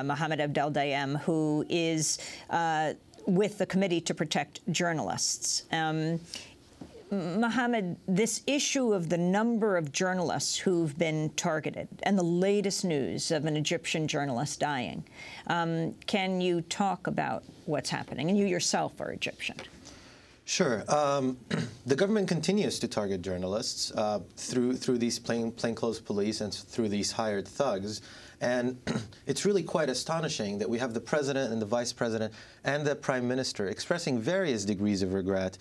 Mohamed Abdel Dayem, who is with the Committee to Protect Journalists. Mohamed, this issue of the number of journalists who've been targeted and the latest news of an Egyptian journalist dying, can you talk about what's happening? And you yourself are Egyptian. Sure. The government continues to target journalists through these plainclothes police and through these hired thugs. And it's really quite astonishing that we have the president and the vice president and the prime minister expressing various degrees of regret,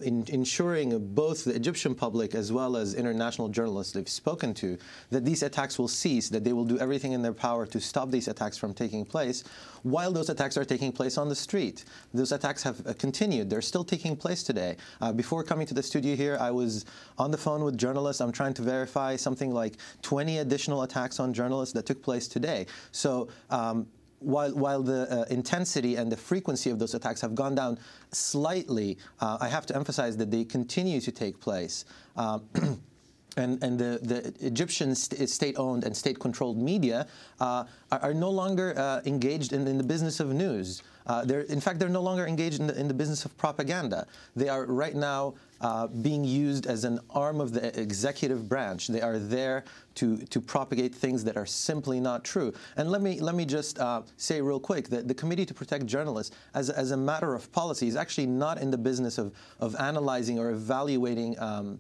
ensuring both the Egyptian public as well as international journalists they've spoken to that these attacks will cease, that they will do everything in their power to stop these attacks from taking place, while those attacks are taking place on the street. Those attacks have continued. They're still taking place today. Before coming to the studio here, I was on the phone with journalists. I'm trying to verify something like 20 additional attacks on journalists that took place today. So while the intensity and the frequency of those attacks have gone down slightly, I have to emphasize that they continue to take place. And the Egyptian state-owned and state-controlled media are no longer engaged in the business of news. In fact, they're no longer engaged in the business of propaganda. They are right now being used as an arm of the executive branch. They are there to propagate things that are simply not true. And let me just say real quick that the Committee to Protect Journalists, as a matter of policy, is actually not in the business of analyzing or evaluating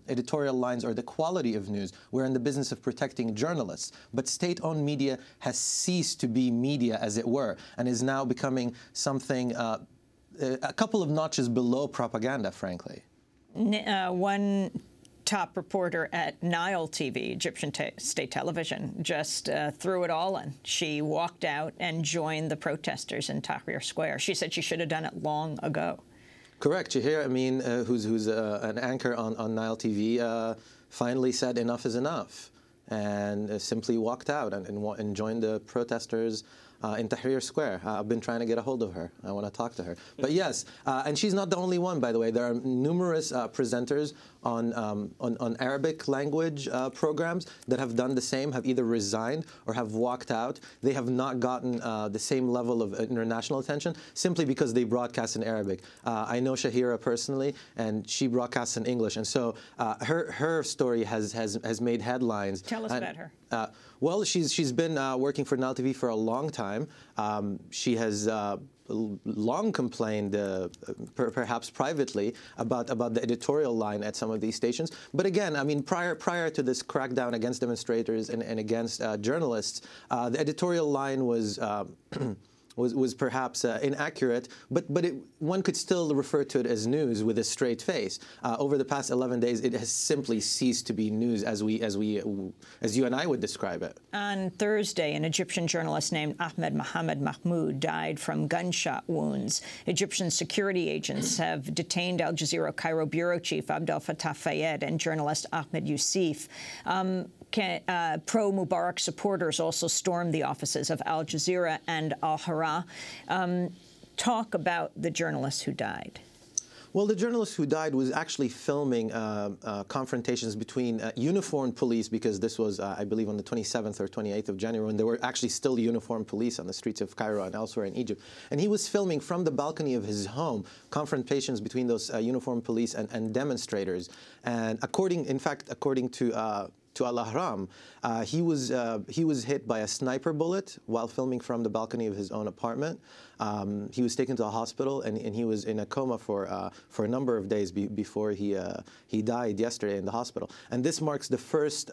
editorial lines or the quality of news. We're in the business of protecting journalists. But state-owned media has ceased to be media, as it were, and is now becoming something a couple of notches below propaganda, frankly. One top reporter at Nile TV, Egyptian state television, just threw it all in. She walked out and joined the protesters in Tahrir Square. She said she should have done it long ago. Correct. Shahir Amin, who's an anchor on Nile TV, finally said enough is enough, and simply walked out and joined the protesters in Tahrir Square. I've been trying to get a hold of her. I want to talk to her. But yes, and she's not the only one, by the way. There are numerous presenters on Arabic language programs that have done the same, have either resigned or have walked out. They have not gotten the same level of international attention simply because they broadcast in Arabic. I know Shahira personally, and she broadcasts in English, and so her story has made headlines. Tell us about her. Well, she's been working for Nile TV for a long time. She has long complained, perhaps privately, about the editorial line at some of these stations. But again, I mean, prior to this crackdown against demonstrators and against journalists, the editorial line was was perhaps inaccurate, but one could still refer to it as news with a straight face. Over the past 11 days, it has simply ceased to be news as you and I would describe it. On Thursday, an Egyptian journalist named Ahmed Mohamed Mahmoud died from gunshot wounds. Egyptian security agents have detained Al Jazeera Cairo bureau chief Abdel Fattah Fayed and journalist Ahmed Youssef. Pro-Mubarak supporters also stormed the offices of Al Jazeera and Al Hara. Talk about the journalist who died. Well, the journalist who died was actually filming confrontations between uniformed police, because this was, I believe, on the 27th or 28th of January, when there were actually still uniformed police on the streets of Cairo and elsewhere in Egypt. And he was filming from the balcony of his home confrontations between those uniformed police and demonstrators. And according to Al-Ahram, he was hit by a sniper bullet while filming from the balcony of his own apartment. He was taken to a hospital, and he was in a coma for a number of days before he died yesterday in the hospital. And this marks the first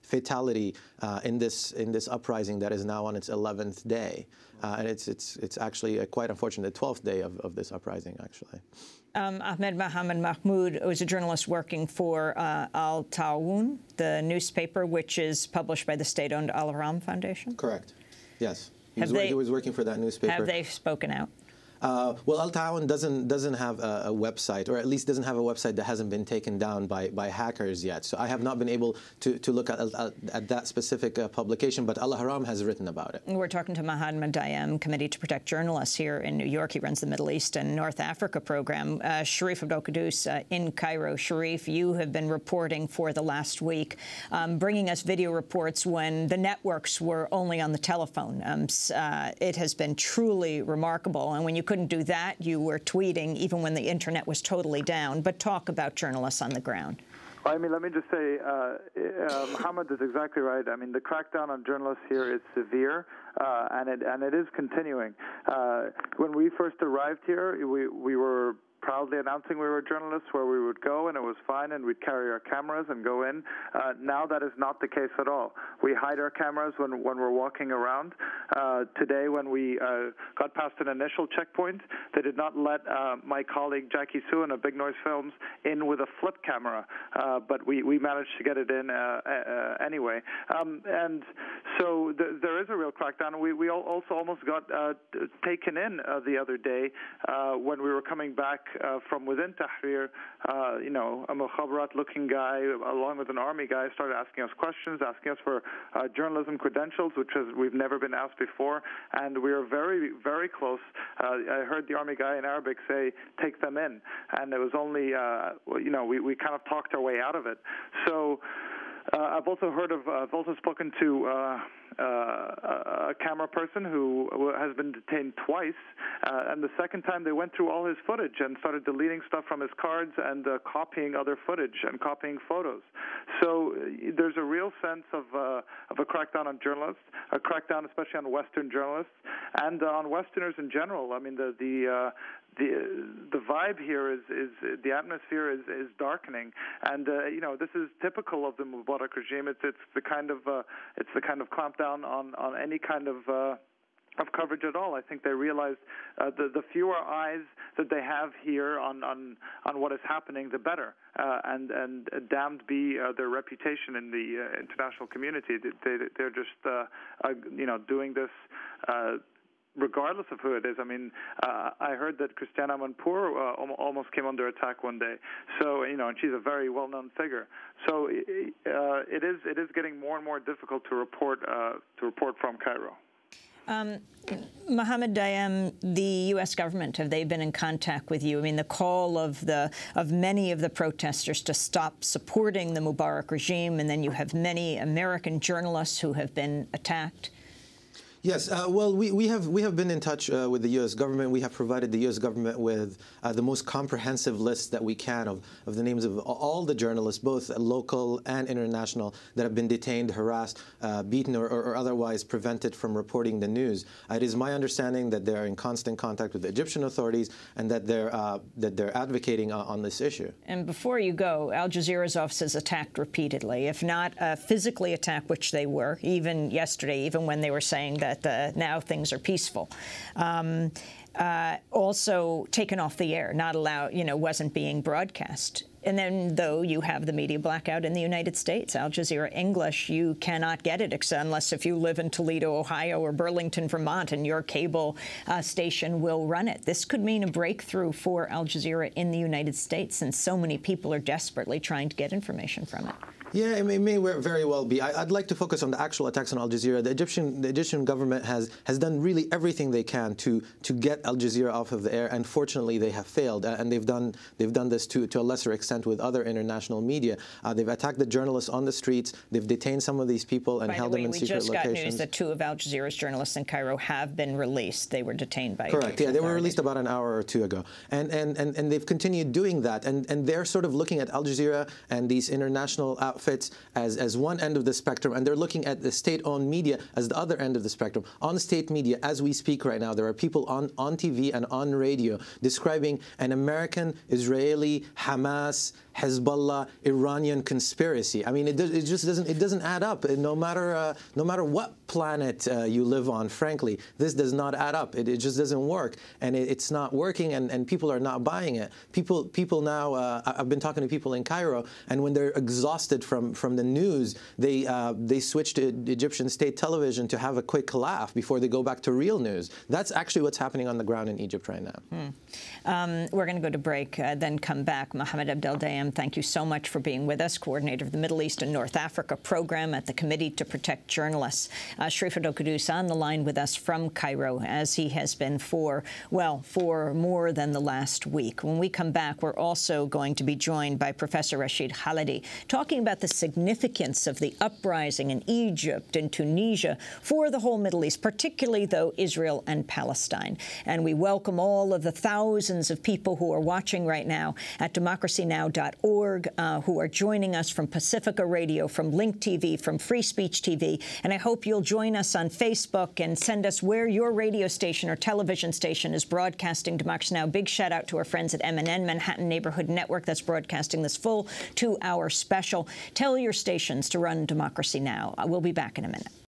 fatality in this uprising that is now on its 11th day, and it's actually quite unfortunate, the 12th day of this uprising, actually. Ahmed Mohamed Mahmoud was a journalist working for Al Tawoun, the newspaper, which is published by the state-owned Al Ahram Foundation? Correct. Yes. He was working for that newspaper. Have they spoken out? Well, Al Ta'awun doesn't have a website, or at least doesn't have a website that hasn't been taken down by hackers yet. So I have not been able to look at that specific publication, but Al Haram has written about it. We're talking to Mohamed Dayem, Committee to Protect Journalists here in New York. He runs the Middle East and North Africa program. Sharif Abdel Quddus in Cairo. Sharif, you have been reporting for the last week, bringing us video reports when the networks were only on the telephone. It has been truly remarkable. And when you couldn't do that, you were tweeting even when the internet was totally down. But talk about journalists on the ground. I mean, let me just say, Mohammed is exactly right. I mean, the crackdown on journalists here is severe, and it is continuing. When we first arrived here, we were proudly announcing we were journalists, where we would go and it was fine, and we'd carry our cameras and go in. Now that is not the case at all. We hide our cameras when we're walking around. Today, when we got past an initial checkpoint, they did not let my colleague Jackie Suin of Big Noise Films in with a flip camera, but we managed to get it in anyway. And so there is a real crackdown. We also almost got taken in the other day when we were coming back from within Tahrir. You know, a Mukhabarat-looking guy, along with an army guy, started asking us questions, asking us for journalism credentials, which we've never been asked before, and we are very, very close. I heard the army guy in Arabic say, "Take them in," and it was only, you know, we kind of talked our way out of it. So I've also spoken to a camera person who has been detained twice, and the second time they went through all his footage and started deleting stuff from his cards and copying other footage and copying photos. So there's a real sense of a crackdown on journalists, a crackdown especially on Western journalists and on Westerners in general. I mean, the vibe here is the atmosphere is darkening, and you know, this is typical of the Mubarak regime. It's the kind of clampdown on any kind of coverage at all. I think they realized the fewer eyes that they have here on what is happening, the better. And damned be their reputation in the international community. They're just you know, doing this regardless of who it is. I mean, I heard that Christiana Amanpour almost came under attack one day. So, you know, and she's a very well-known figure. So it is getting more and more difficult to report from Cairo. Mohamed Dayem, the U.S. government, have they been in contact with you? I mean, the call of many of the protesters to stop supporting the Mubarak regime, and then you have many American journalists who have been attacked. Yes, well, we have been in touch with the U.S. government. We have provided the U.S. government with the most comprehensive list that we can of the names of all the journalists, both local and international, that have been detained, harassed, beaten, or otherwise prevented from reporting the news. It is my understanding that they are in constant contact with the Egyptian authorities and that they're advocating on this issue. And before you go, Al Jazeera's office is attacked repeatedly, if not physically attacked, which they were, even yesterday, even when they were saying that now things are peaceful. Also taken off the air, not allowed, you know, wasn't being broadcast. And then, though, you have the media blackout in the United States. Al Jazeera English, you cannot get it unless if you live in Toledo, Ohio, or Burlington, Vermont, and your cable station will run it. This could mean a breakthrough for Al Jazeera in the United States, since so many people are desperately trying to get information from it. Yeah, it may very well be. I'd like to focus on the actual attacks on Al Jazeera. The Egyptian government has done really everything they can to get Al Jazeera off of the air, and fortunately they have failed. And they've done this to a lesser extent with other international media. They've attacked the journalists on the streets. They've detained some of these people and held them in secret locations. We just got news that 2 of Al Jazeera's journalists in Cairo have been released. They were detained by correct. Yeah, they were released about an hour or 2 ago, and they've continued doing that. And they're sort of looking at Al Jazeera and these international outfits as one end of the spectrum, and they're looking at the state-owned media as the other end of the spectrum. On state media, as we speak right now, there are people on TV and on radio describing an American, Israeli, Hamas, Hezbollah, Iranian conspiracy. I mean, it just doesn't add up. No matter what planet you live on, frankly, this does not add up. It just doesn't work, and it's not working, and people are not buying it. People now, I've been talking to people in Cairo, and when they're exhausted from the news, they switch to Egyptian state television to have a quick laugh before they go back to real news. That's actually what's happening on the ground in Egypt right now. We're going to go to break, then come back. Mohamed Abdel Dayem, thank you so much for being with us, coordinator of the Middle East and North Africa program at the Committee to Protect Journalists. Sharif al-Qudus on the line with us from Cairo, as he has been for more than the last week. When we come back, we're also going to be joined by Professor Rashid Khalidi, talking about the significance of the uprising in Egypt and Tunisia for the whole Middle East, particularly, though, Israel and Palestine. And we welcome all of the thousands of people who are watching right now at democracynow.org, who are joining us from Pacifica Radio, from Link TV, from Free Speech TV. And I hope you'll join us on Facebook and send us where your radio station or television station is broadcasting Democracy Now! Big shout out to our friends at MNN, Manhattan Neighborhood Network, that's broadcasting this full 2-hour special. Tell your stations to run Democracy Now! We'll be back in a minute.